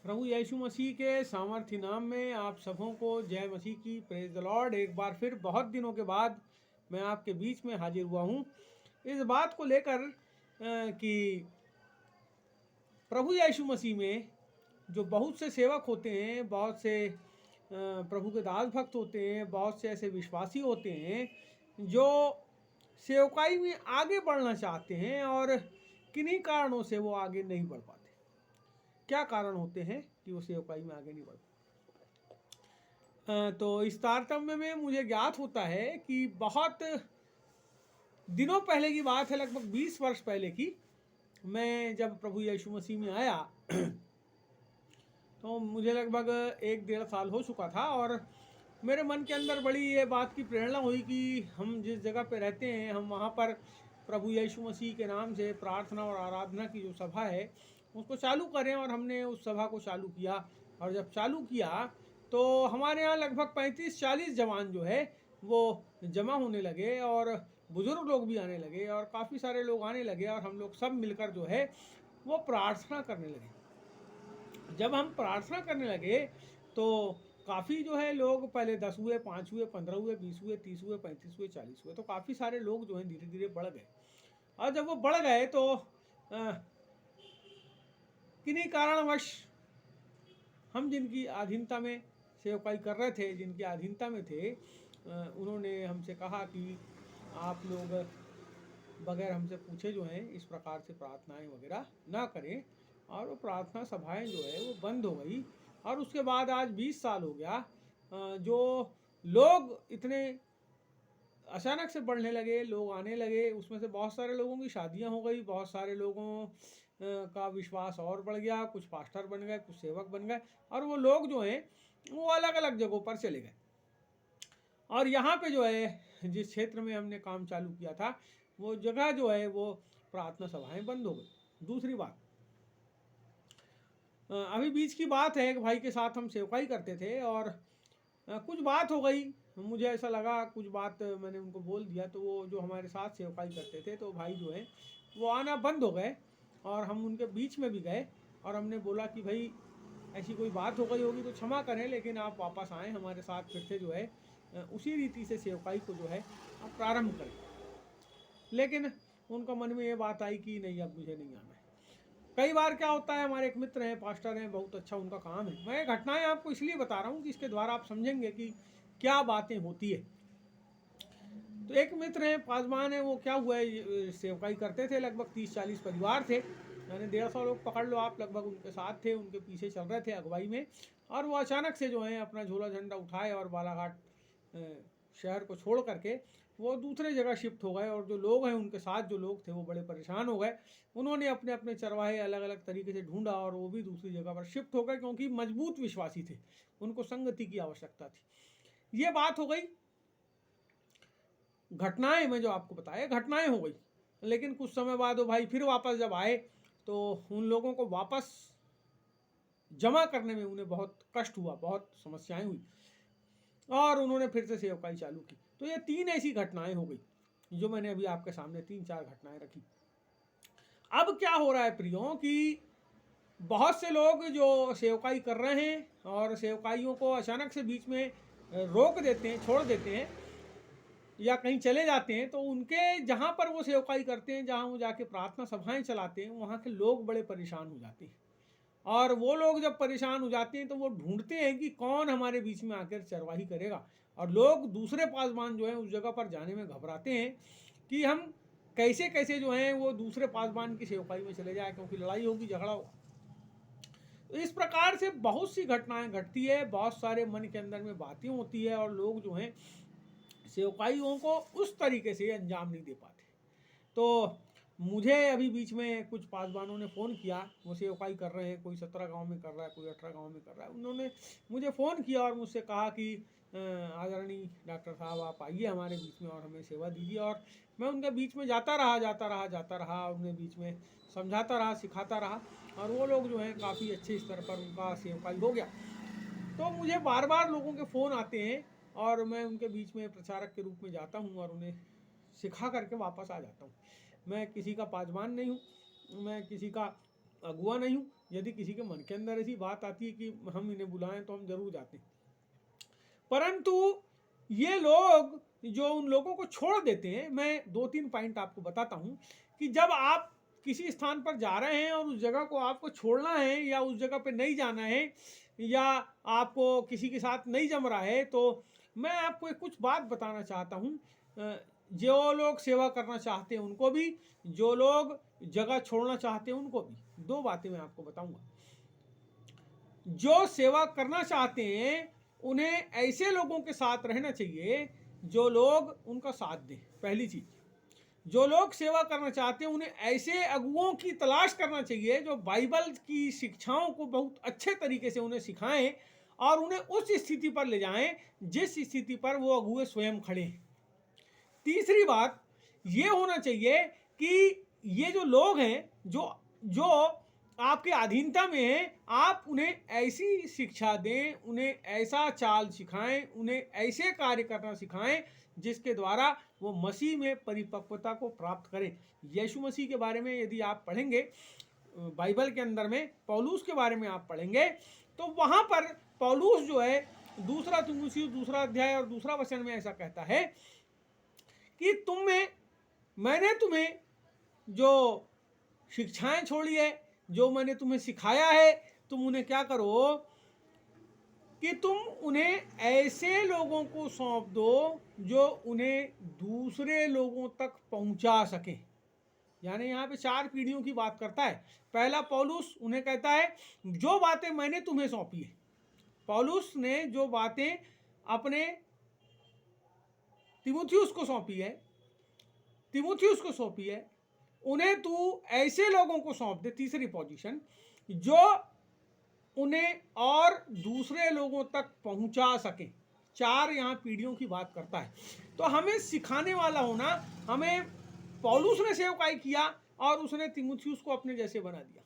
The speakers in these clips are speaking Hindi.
प्रभु यीशु मसीह के सामर्थ्य नाम में आप सबों को जय मसीह की, प्रेज द लॉर्ड। एक बार फिर बहुत दिनों के बाद मैं आपके बीच में हाजिर हुआ हूँ इस बात को लेकर कि प्रभु यीशु मसीह में जो बहुत से सेवक होते हैं, बहुत से प्रभु के दास भक्त होते हैं, बहुत से ऐसे विश्वासी होते हैं जो सेवकाई में आगे बढ़ना चाहते हैं और किन्हीं कारणों से वो आगे नहीं बढ़ पाते। क्या कारण होते हैं कि वो सेवकाई में आगे नहीं बढ़ पाते? तो इस तारतम्य में मुझे ज्ञात होता है कि बहुत दिनों पहले की बात है, लगभग 20 वर्ष पहले की। मैं जब प्रभु यीशु मसीह में आया तो मुझे लगभग 1-1.5 साल हो चुका था और मेरे मन के अंदर बड़ी ये बात की प्रेरणा हुई कि हम जिस जगह पे रहते हैं हम वहाँ पर प्रभु यीशु मसीह के नाम से प्रार्थना और आराधना की जो सभा है उसको चालू करें। और हमने उस सभा को चालू किया और जब चालू किया तो हमारे यहाँ लगभग 35-40 जवान जो है वो जमा होने लगे और बुजुर्ग लोग भी आने लगे और काफ़ी सारे लोग आने लगे और हम लोग सब मिलकर जो है वो प्रार्थना करने लगे। जब हम प्रार्थना करने लगे तो काफ़ी जो है लोग पहले 10 हुए, 5 हुए, 15 हुए, 20 हुए, 30 हुए, 35 हुए, 40 हुए, तो काफ़ी सारे लोग जो हैं धीरे धीरे बढ़ गए। और जब वो बढ़ गए तो किन्हीं कारणवश हम जिनकी अधीनता में सेवकाई कर रहे थे, जिनकी अधीनता में थे, उन्होंने हमसे कहा कि आप लोग बगैर हमसे पूछे जो हैं इस प्रकार से प्रार्थनाएं वगैरह ना करें। और वो प्रार्थना सभाएं जो है वो बंद हो गई। और उसके बाद आज 20 साल हो गया, जो लोग इतने अचानक से बढ़ने लगे, लोग आने लगे, उसमें से बहुत सारे लोगों की शादियां हो गई, बहुत सारे लोगों का विश्वास और बढ़ गया, कुछ पास्टर बन गए, कुछ सेवक बन गए और वो लोग जो हैं वो अलग अलग जगहों पर चले गए। और यहाँ पे जो है जिस क्षेत्र में हमने काम चालू किया था वो जगह जो है वो प्रार्थना सभाएं बंद हो गई। दूसरी बात, अभी बीच की बात है, एक भाई के साथ हम सेवकाई करते थे और कुछ बात हो गई, मुझे ऐसा लगा कुछ बात मैंने उनको बोल दिया, तो वो जो हमारे साथ सेवकाई करते थे तो भाई जो है वो आना बंद हो गए और हम उनके बीच में भी गए और हमने बोला कि भाई ऐसी कोई बात हो गई होगी तो क्षमा करें, लेकिन आप वापस आएँ हमारे साथ, फिर से जो है उसी रीति से सेवकाई को जो है आप प्रारंभ करें। लेकिन उनका मन में ये बात आई कि नहीं, अब मुझे नहीं आना है। कई बार क्या होता है, हमारे एक मित्र हैं, पास्टर हैं, बहुत अच्छा उनका काम है। मैं घटनाएं आपको इसलिए बता रहा हूँ कि इसके द्वारा आप समझेंगे कि क्या बातें होती है। तो एक मित्र हैं, पासवान है, वो क्या हुआ है, सेवकाई करते थे, लगभग 30-40 परिवार थे, यानी 150 लोग पकड़ लो आप, लगभग उनके साथ थे, उनके पीछे चल रहे थे अगुवाई में। और वो अचानक से जो है अपना झोला झंडा उठाए और बालाघाट शहर को छोड़ करके वो दूसरे जगह शिफ्ट हो गए। और जो लोग हैं उनके साथ जो लोग थे वो बड़े परेशान हो गए। उन्होंने अपने अपने चरवाहे अलग अलग तरीके से ढूंढा और वो भी दूसरी जगह पर शिफ्ट हो गए, क्योंकि मजबूत विश्वासी थे, उनको संगति की आवश्यकता थी। ये बात हो गई, घटनाएं मैं जो आपको बताया घटनाएं हो गई। लेकिन कुछ समय बाद वो भाई फिर वापस जब आए तो उन लोगों को वापस जमा करने में उन्हें बहुत कष्ट हुआ, बहुत समस्याएं हुई और उन्होंने फिर से सेवकाई चालू की। तो ये 3 ऐसी घटनाएं हो गई जो मैंने अभी आपके सामने 3-4 घटनाएं रखी। अब क्या हो रहा है प्रियो कि बहुत से लोग जो सेवकाई कर रहे हैं और सेवकाइयों को अचानक से बीच में रोक देते हैं, छोड़ देते हैं या कहीं चले जाते हैं, तो उनके जहाँ पर वो सेवकाई करते हैं, जहाँ वो जाके प्रार्थना सभाएं चलाते हैं, वहाँ के लोग बड़े परेशान हो जाते हैं। और वो लोग जब परेशान हो जाते हैं तो वो ढूंढते हैं कि कौन हमारे बीच में आकर चरवाही करेगा। और लोग दूसरे पासवान जो हैं उस जगह पर जाने में घबराते हैं कि हम कैसे कैसे जो हैं वो दूसरे पासवान की सेवकाई में चले जाए, क्योंकि लड़ाई होगी, झगड़ा होगा। तो इस प्रकार से बहुत सी घटनाएं घटती है, बहुत सारे मन के अंदर में बातें होती है और लोग जो हैं सेवकाइयों को उस तरीके से अंजाम नहीं दे पाते। तो मुझे अभी बीच में कुछ पासवानों ने फ़ोन किया, वो सेवकाई कर रहे हैं, कोई 17 गांव में कर रहा है, कोई 18 गांव में कर रहा है। उन्होंने मुझे फ़ोन किया और मुझसे कहा कि आदरणीय डॉक्टर साहब आप आइए हमारे बीच में और हमें सेवा दीजिए। और मैं उनके बीच में जाता रहा, उनके बीच में समझाता रहा, सिखाता रहा और वो लोग जो हैं काफ़ी अच्छे स्तर पर उनका सेवकाई हो गया। तो मुझे बार बार लोगों के फ़ोन आते हैं और मैं उनके बीच में प्रचारक के रूप में जाता हूँ और उन्हें सिखा करके वापस आ जाता हूँ। मैं किसी का पासवान नहीं हूँ, मैं किसी का अगुआ नहीं हूँ, यदि किसी के मन के अंदर ऐसी बात आती है कि हम इन्हें बुलाएं तो हम जरूर जाते हैं। परंतु ये लोग जो उन लोगों को छोड़ देते हैं, मैं 2-3 पॉइंट आपको बताता हूं कि जब आप किसी स्थान पर जा रहे हैं और उस जगह को आपको छोड़ना है या उस जगह पे नहीं जाना है या आपको किसी के साथ नहीं जम रहा है, तो मैं आपको एक कुछ बात बताना चाहता हूं। जो लोग सेवा करना चाहते हैं उनको भी, जो लोग जगह छोड़ना चाहते हैं उनको भी, 2 बातें मैं आपको बताऊंगा। जो सेवा करना चाहते हैं उन्हें ऐसे लोगों के साथ रहना चाहिए जो लोग उनका साथ दें। पहली चीज, जो लोग सेवा करना चाहते हैं उन्हें ऐसे अगुओं की तलाश करना चाहिए जो बाइबल की शिक्षाओं को बहुत अच्छे तरीके से उन्हें सिखाएं और उन्हें उस स्थिति पर ले जाएं जिस स्थिति पर वो अगुए स्वयं खड़े हैं। तीसरी बात ये होना चाहिए कि ये जो लोग हैं जो जो आपके अधीनता में हैं, आप उन्हें ऐसी शिक्षा दें, उन्हें ऐसा चाल सिखाएं, उन्हें ऐसे कार्य करना सिखाएं जिसके द्वारा वो मसीह में परिपक्वता को प्राप्त करें। यीशु मसीह के बारे में यदि आप पढ़ेंगे बाइबल के अंदर में, पौलुस के बारे में आप पढ़ेंगे तो वहां पर पौलुस जो है 2 तीमुथियुस 2 अध्याय और 2 वचन में ऐसा कहता है कि मैंने तुम्हें जो शिक्षाएं छोड़ी है, जो मैंने तुम्हें सिखाया है, तुम उन्हें क्या करो कि तुम उन्हें ऐसे लोगों को सौंप दो जो उन्हें दूसरे लोगों तक पहुंचा सके। यानी यहाँ पे 4 पीढ़ियों की बात करता है। पहला, पौलुस उन्हें कहता है जो बातें मैंने तुम्हें सौंपी है। पौलुस ने जो बातें अपने तीमुथियुस को सौंपी है उन्हें तू ऐसे लोगों को सौंप दे। तीसरी पोजीशन, जो उन्हें और दूसरे लोगों तक पहुंचा सके। 4 यहाँ पीढ़ियों की बात करता है। तो हमें सिखाने वाला होना, हमें पौलुस ने सेवकाई किया और उसने तीमुथियुस को अपने जैसे बना दिया।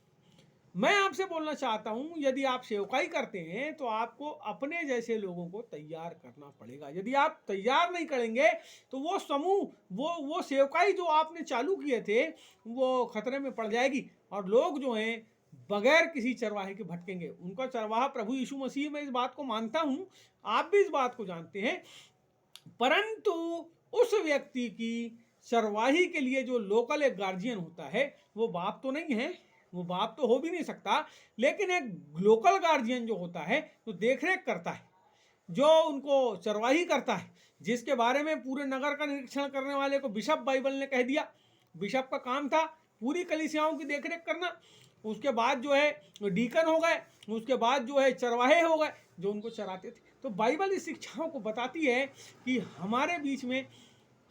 मैं आपसे बोलना चाहता हूं, यदि आप सेवकाई करते हैं तो आपको अपने जैसे लोगों को तैयार करना पड़ेगा। यदि आप तैयार नहीं करेंगे तो वो समूह, वो सेवकाई जो आपने चालू किए थे वो खतरे में पड़ जाएगी और लोग जो हैं बगैर किसी चरवाहे के भटकेंगे। उनका चरवाहा प्रभु यीशु मसीह, मैं इस बात को मानता हूं, आप भी इस बात को जानते हैं। परंतु उस व्यक्ति की चरवाही के लिए जो लोकल एक गार्जियन होता है, वो बाप तो नहीं है, वो बाप तो हो भी नहीं सकता, लेकिन एक लोकल गार्जियन जो होता है तो देखरेख करता है, जो उनको चरवाही करता है, जिसके बारे में पूरे नगर का निरीक्षण करने वाले को बिशप बाइबल ने कह दिया। बिशप का काम था पूरी कलीसियाओं की देखरेख करना। उसके बाद जो है डीकन हो गए, उसके बाद जो है चरवाहे हो गए जो उनको चराते थे। तो बाइबल इस शिक्षाओं को बताती है कि हमारे बीच में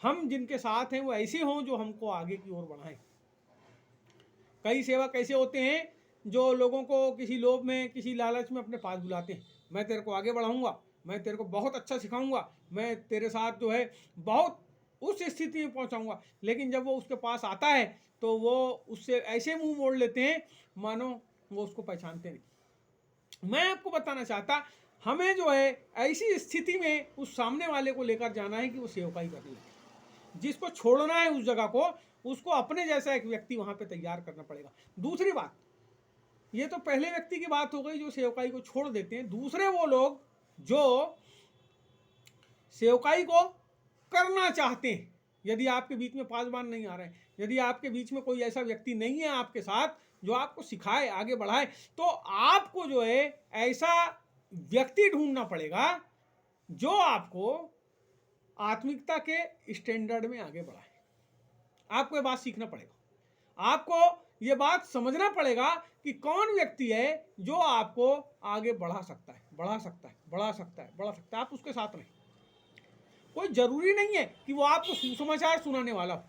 हम जिनके साथ हैं वो ऐसे हों जो हमको आगे की ओर बढ़ाएं। कई सेवक ऐसे होते हैं जो लोगों को किसी लोभ में, किसी लालच में अपने पास बुलाते हैं। मैं तेरे को आगे बढ़ाऊंगा, मैं तेरे को बहुत अच्छा सिखाऊंगा, मैं तेरे साथ जो है बहुत उस स्थिति में पहुंचाऊंगा। लेकिन जब वो उसके पास आता है तो वो उससे ऐसे मुंह मोड़ लेते हैं मानो वो उसको पहचानते नहीं। मैं आपको बताना चाहता, हमें जो है ऐसी स्थिति में उस सामने वाले को लेकर जाना है कि वो सेवकाई करने लगे। जिसको छोड़ना है उस जगह को, उसको अपने जैसा एक व्यक्ति वहां पे तैयार करना पड़ेगा। दूसरी बात, ये तो पहले व्यक्ति की बात हो गई जो सेवकाई को छोड़ देते हैं। दूसरे वो लोग जो सेवकाई को करना चाहते हैं। यदि आपके बीच में पासवान नहीं आ रहे हैं, यदि आपके बीच में कोई ऐसा व्यक्ति नहीं है आपके साथ जो आपको सिखाए, आगे बढ़ाए, तो आपको जो है ऐसा व्यक्ति ढूंढना पड़ेगा जो आपको आत्मिकता के स्टैंडर्ड में आगे बढ़ाए। आपको ये बात सीखना पड़ेगा, आपको ये बात समझना पड़ेगा कि कौन व्यक्ति है जो आपको आगे बढ़ा सकता है, बढ़ा सकता है, बढ़ा सकता है, बढ़ा सकता है। आप उसके साथ रहें। कोई जरूरी नहीं है कि वो आपको सुसमाचार सुनाने वाला हो,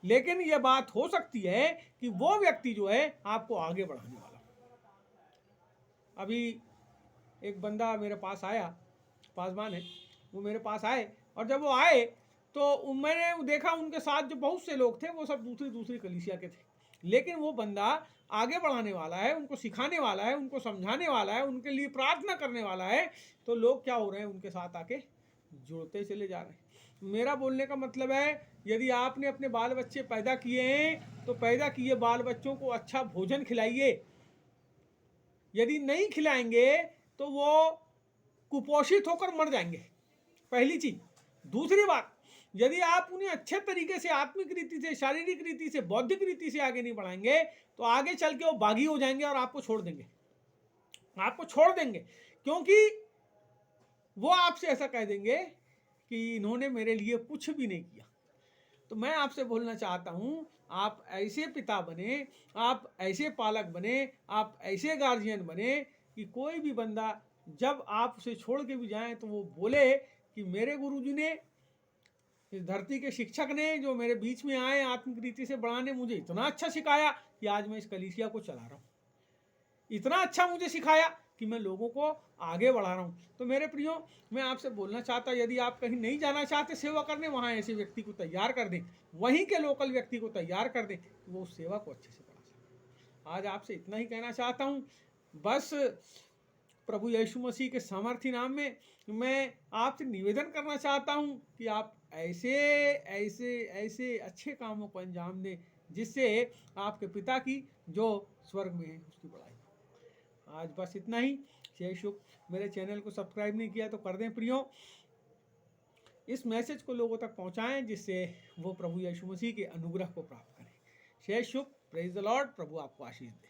लेकिन ये बात हो सकती है कि वो व्यक्ति जो है आपको आगे बढ़ाने वाला हो। अभी एक बंदा मेरे पास आया, पासवान है, वो मेरे पास आए और जब वो आए तो मैंने देखा उनके साथ जो बहुत से लोग थे वो सब दूसरी कलीसिया के थे, लेकिन वो बंदा आगे बढ़ाने वाला है, उनको सिखाने वाला है, उनको समझाने वाला है, उनके लिए प्रार्थना करने वाला है। तो लोग क्या हो रहे हैं, उनके साथ आके जुड़ते चले जा रहे हैं। मेरा बोलने का मतलब है, यदि आपने अपने बाल बच्चे पैदा किए हैं तो पैदा किए बाल बच्चों को अच्छा भोजन खिलाइए, यदि नहीं खिलाएंगे तो वो कुपोषित होकर मर जाएंगे, पहली चीज। दूसरी बात, यदि आप उन्हें अच्छे तरीके से आत्मिक रीति से, शारीरिक रीति से, बौद्धिक रीति से आगे नहीं बढ़ाएंगे तो आगे चल के वो बागी हो जाएंगे और आपको छोड़ देंगे, आपको छोड़ देंगे, क्योंकि वो आपसे ऐसा कह देंगे कि इन्होंने मेरे लिए कुछ भी नहीं किया। तो मैं आपसे बोलना चाहता हूं, आप ऐसे पिता बने, आप ऐसे पालक बने, आप ऐसे गार्जियन बने कि कोई भी बंदा जब आप उसे छोड़ के भी जाएं तो वो बोले कि मेरे गुरुजी ने, इस धरती के शिक्षक ने जो मेरे बीच में आए आत्मिक रीति से बढ़ाने, मुझे इतना अच्छा सिखाया कि आज मैं इस कलीसिया को चला रहा हूँ, इतना अच्छा मुझे सिखाया कि मैं लोगों को आगे बढ़ा रहा हूँ। तो मेरे प्रियो, मैं आपसे बोलना चाहता, यदि आप कहीं नहीं जाना चाहते सेवा करने, वहाँ ऐसे व्यक्ति को तैयार कर दें, वहीं के लोकल व्यक्ति को तैयार कर दें कि वो उस सेवा को अच्छे से बढ़ा सके। आज आपसे इतना ही कहना चाहता हूँ। बस प्रभु यीशु मसीह के सामर्थ्य नाम में मैं आपसे निवेदन करना चाहता हूँ कि आप ऐसे ऐसे ऐसे अच्छे कामों को अंजाम दें जिससे आपके पिता की जो स्वर्ग में है उसकी बड़ाई हो। आज बस इतना ही। जय शुभ। मेरे चैनल को सब्सक्राइब नहीं किया तो कर दें प्रियो। इस मैसेज को लोगों तक पहुंचाएं जिससे वो प्रभु यीशु मसीह के अनुग्रह को प्राप्त करें। जय शुभ। Praise the Lord. प्रभु आपको आशीष दे।